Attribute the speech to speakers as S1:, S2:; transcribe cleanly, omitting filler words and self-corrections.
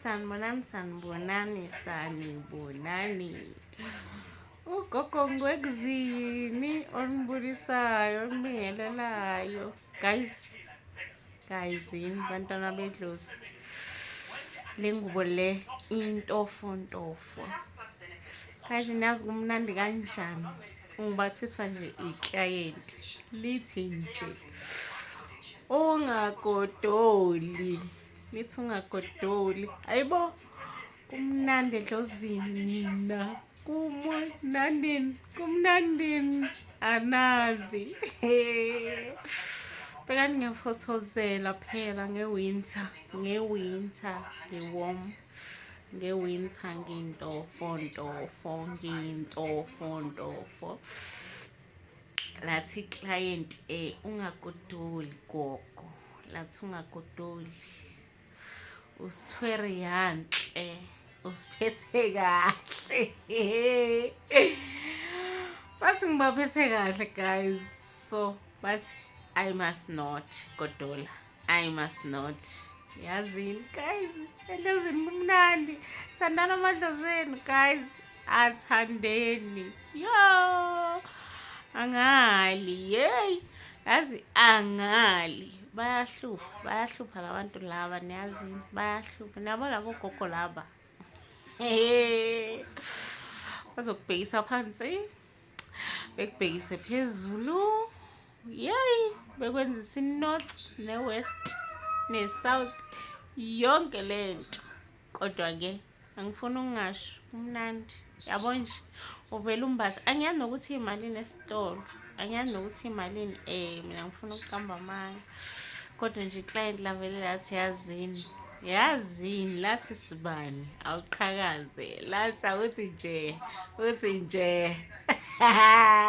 S1: sanibonani. Ugogo ngwekuzini onibulisayo onibingelelayo. Guys, yini bantwana bedlozi. Le ngubo le intofontofo. Guys, niyazi kumnandi kanjani. Ungibathiswa nje iclient. Lithi nje ungagodoli. Lithi ungagodoli. Hayibo. Kumnandi edlozini na. Kumnandini anazi. Beka ngiyafothozela phela ngewinter, ngiwarm. Ngewinter ngintofontofo. Lathi client ungagodoli gogo. Lathi ungagodoli. Usithwere yanhle. Usiphethe kahle. Bathi ngibaphethe kahle guys. So but I must not godola. I must not. Yazini guys, edlozini kumnandi. Thandana amadlozeni guys. Athandeni. Yo! Angali. Yey. Yazi angali. Bayahlupha labantu laba niyazini. Bayahlupha. Nabo labo gogo laba. Bazokubhekisa phansi. Bekubhekise phezulu. Yey, bekwenzisa inorth newest nesouth yonke lento. Kodwa ke angifuni ungasho umnandi. Yabo nje uvela umbathi. Angiyazi nokuthi imalini esitolo. Angiyazi nokuthi imalini mina ngifuna ukuqamba amanga. Kodwa nje client lavele lathi yazini lathi sibani awuqhakaze lathi uthi nje